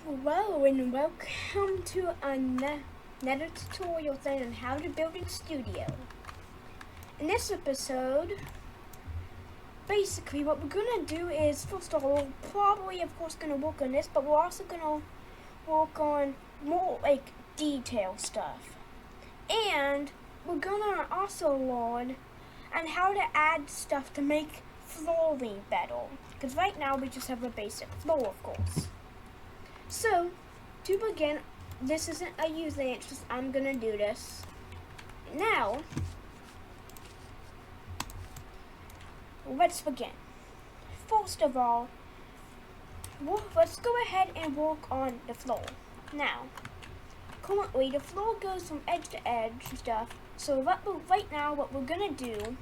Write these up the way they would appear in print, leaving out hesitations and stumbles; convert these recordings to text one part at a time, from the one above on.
Hello and welcome to another tutorial thing on how to build a studio. In this episode, basically what we're gonna do is, first of all, we're probably of course gonna work on this, but we're also gonna work on more like detail stuff. And we're gonna also learn on how to add stuff to make flooring better. Because right now we just have a basic floor, of course. So, to begin, this isn't a user, it's just I'm gonna do this. Now, let's begin. First of all, let's go ahead and work on the floor. Now, currently the floor goes from edge to edge and stuff, so right now what we're gonna do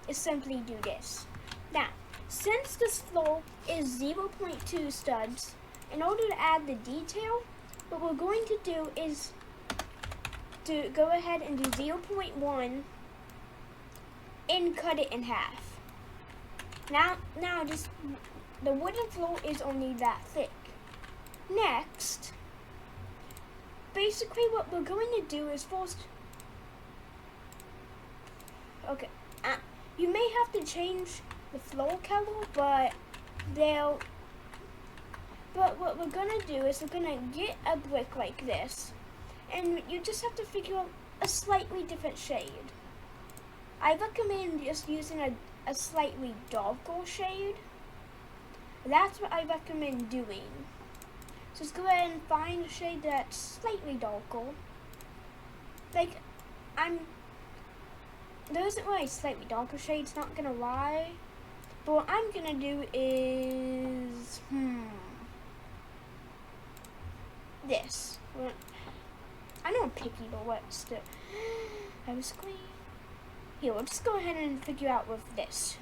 is simply do this. Now, since this floor is 0.2 studs, in order to add the detail, what we're going to do is to go ahead and do 0.1 and cut it in half. Now just the wooden floor is only that thick. Next, basically what we're going to do is first, okay, you may have to change the floor color, but what we're gonna do is we're gonna get a brick like this, and you just have to figure out a slightly different shade. I recommend just using a slightly darker shade. That's what I recommend doing. So just go ahead and find a shade that's slightly darker. Like, there isn't really slightly darker shades, not gonna lie. But what I'm gonna do is, this. I know I'm picky, but what's the... I was clean. Here, we'll just go ahead and figure out with this.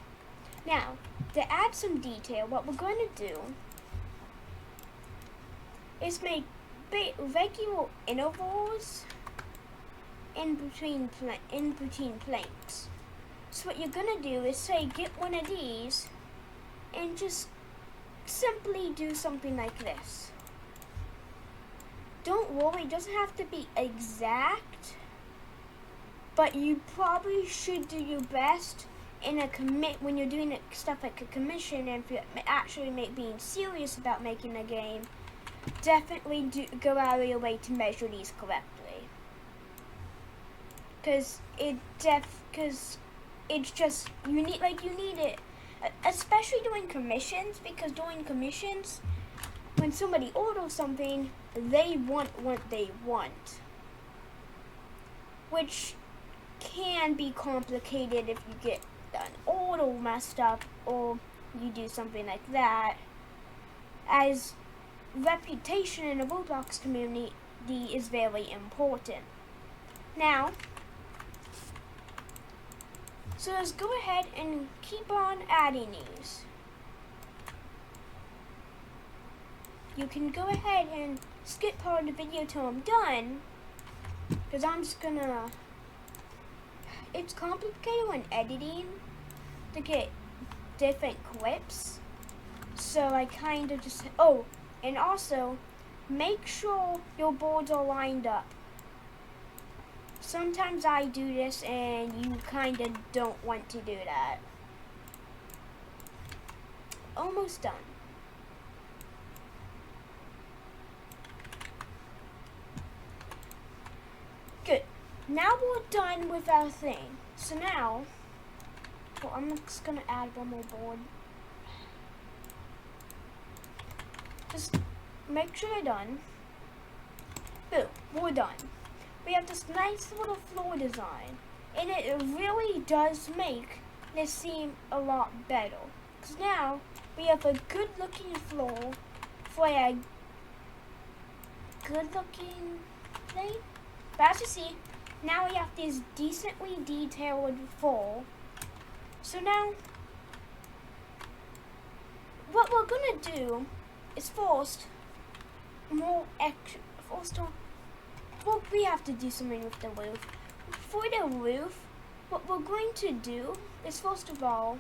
Now, to add some detail, what we're going to do is make regular intervals in between planks. So what you're going to do is say, get one of these, and just simply do something like this. Don't worry, it doesn't have to be exact, but you probably should do your best in a when you're doing stuff like a commission, and if you're actually being serious about making a game, definitely go out of your way to measure these correctly. Because it's just, you need it, especially doing commissions, because doing commissions, when somebody orders something, they want what they want, which can be complicated if you get an order messed up or you do something like that, as reputation in the Roblox community is very important. Now, so let's go ahead and keep on adding these. You can go ahead and skip part of the video till I'm done, because I'm just gonna... It's complicated when editing to get different clips, so I kind of just... Oh, and also, make sure your boards are lined up. Sometimes I do this and you kind of don't want to do that. Almost done. Good. Now we're done with our thing. So now, I'm just gonna add one more board. Just make sure they're done. Boom, we're done. We have this nice little floor design, and it really does make this seem a lot better. Because now we have a good looking floor for a good looking thing. But as you see, now we have this decently detailed floor. So now, what we're gonna do is first, we have to do something with the roof. For the roof, what we're going to do is, first of all,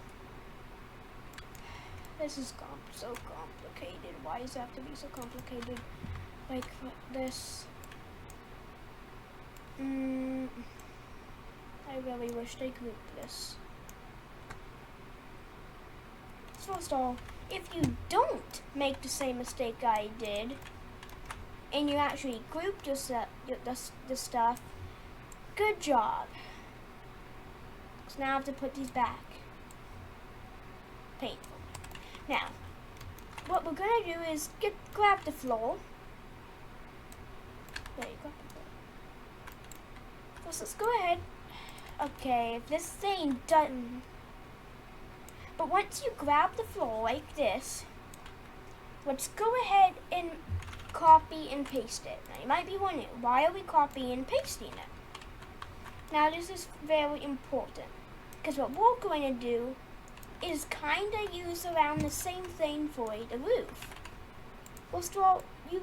this is so complicated. Why does it have to be so complicated? like this. I really wish they grouped this. First of all, if you don't make the same mistake I did, and you actually group the stuff, good job. So now I have to put these back. Painful. Now, what we're gonna do is grab the floor. There you go. So let's go ahead. Okay, if this thing doesn't. But once you grab the floor like this, let's go ahead and copy and paste it. Now you might be wondering, why are we copying and pasting it? Now this is very important, because what we're going to do is kind of use around the same thing for the roof. First of all, you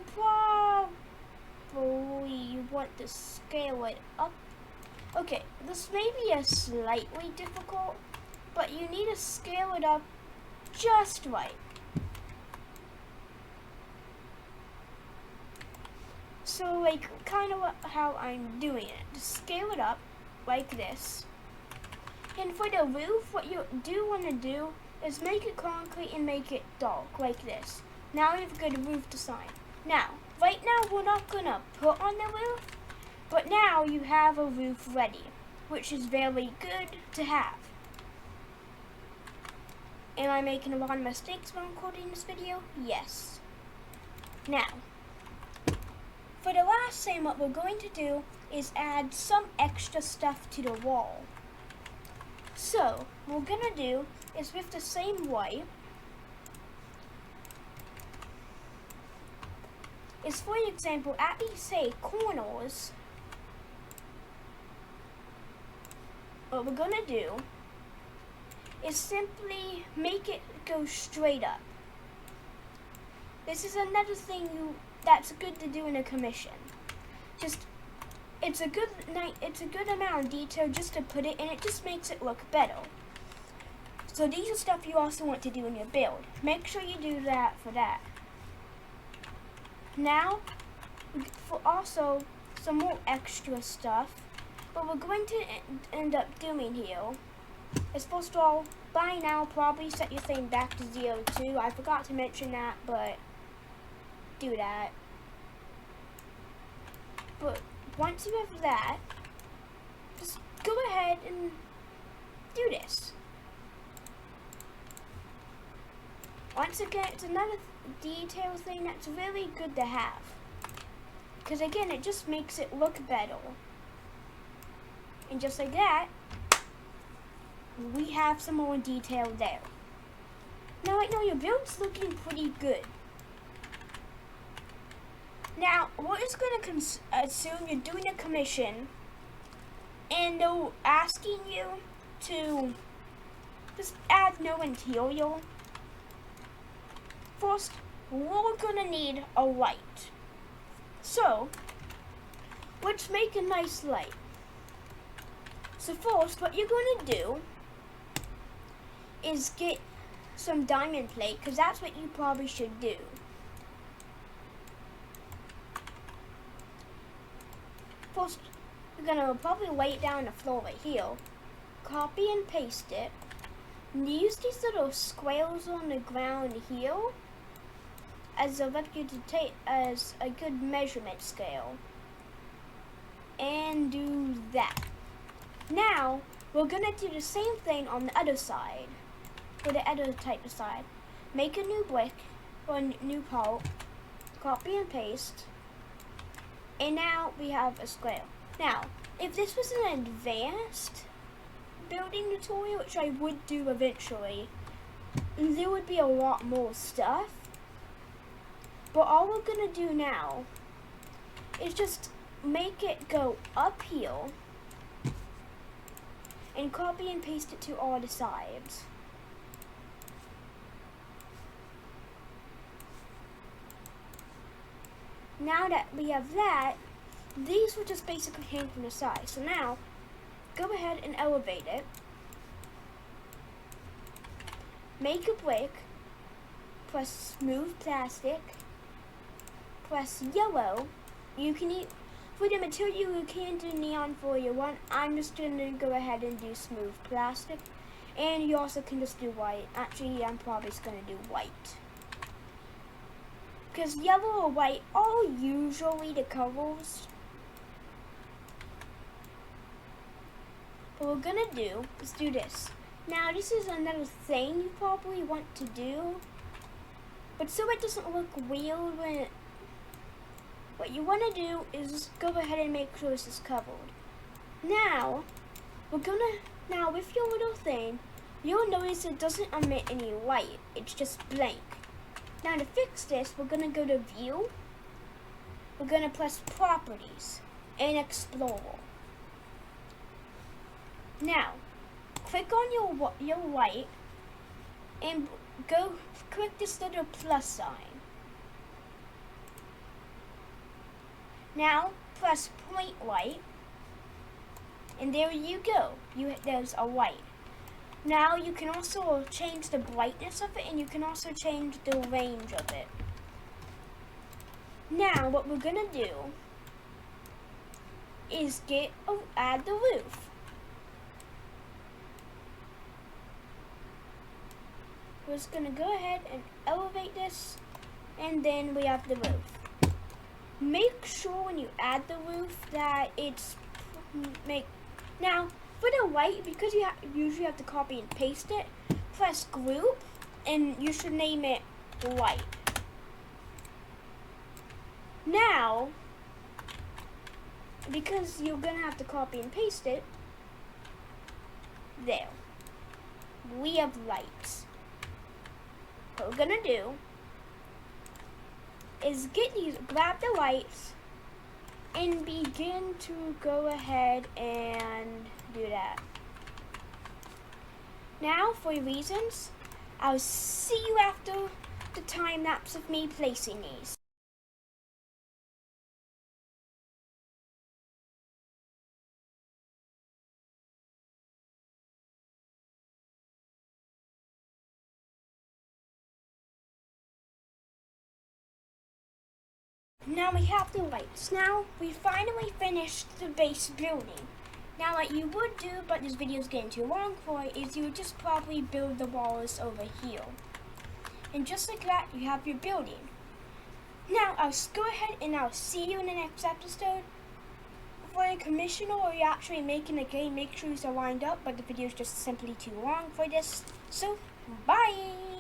probably want to scale it up. Okay, this may be a slightly difficult, but you need to scale it up just right. So like kind of how I'm doing it. Just scale it up like this. And for the roof, what you do want to do is make it concrete and make it dark like this. Now you've got a roof design. Now, right now we're not going to put on the roof, but now you have a roof ready, which is very good to have. Am I making a lot of mistakes when recording this video? Yes. Now, for the last thing, what we're going to do is add some extra stuff to the wall. So, what we're going to do is with the same way, is for example, at these say corners, what we're going to do is simply make it go straight up. This is another thing that's good to do in a commission. It's a good amount of detail just to put it, and it just makes it look better. So these are stuff you also want to do in your build. Make sure you do that for that. Now, for also some more extra stuff, what we're going to end up doing here is first of all, by now probably set your thing back to 0 too. I forgot to mention that, but do that. But once you have that, just go ahead and do this. Once again, it's another detail thing that's really good to have. Because again, it just makes it look better. And just like that, we have some more detail there. Now right now your build's looking pretty good. Now, we're just going to assume you're doing a commission and they're asking you to just add no interior. First, we're going to need a light. So, let's make a nice light. So first, what you're going to do is get some diamond plate, because that's what you probably should do. First, you're going to probably lay it down on the floor right here. Copy and paste it. And use these little squares on the ground here as a good measurement scale. And do that. Now, we're going to do the same thing on the other side. For the other type of side. Make a new brick or a new part. Copy and paste. And now we have a square. Now, if this was an advanced building tutorial, which I would do eventually, there would be a lot more stuff. But all we're going to do now is just make it go up here and copy and paste it to all the sides. Now that we have that, these will just basically hang from the side. So now, go ahead and elevate it. Make a brick. Press smooth plastic. press yellow. You can for the material you can do neon for you want. I'm just gonna go ahead and do smooth plastic. And you also can just do white. Actually, I'm probably just gonna do white. Because yellow or white are usually the colors. What we're gonna do is do this. Now this is another thing you probably want to do. But so it doesn't look weird when what you want to do is just go ahead and make sure this is covered. Now, with your little thing, you'll notice it doesn't emit any light. It's just blank. Now to fix this, we're going to go to View. We're going to press Properties and Explorer. Now, click on your light and click this little plus sign. Now press point light, and there you go. There's a light. Now you can also change the brightness of it, and you can also change the range of it. Now what we're gonna do is add the roof. We're just gonna go ahead and elevate this, and then we have the roof. Make sure when you add the roof that now for the white, because you usually have to copy and paste it, press group, and you should name it white. Now, because you're gonna have to copy and paste it, there. We have lights. What we're gonna do is grab the lights and begin to go ahead and do that. Now, for reasons, I'll see you after the time lapse of me placing these. Now we have the lights. Now we finally finished the base building. Now what you would do, but this video is getting too long for it, is you would just probably build the walls over here. And just like that, you have your building. Now I'll just go ahead and I'll see you in the next episode. For a commissioner or you're actually making a game, make sure you're lined up, but the video is just simply too long for this. So, bye!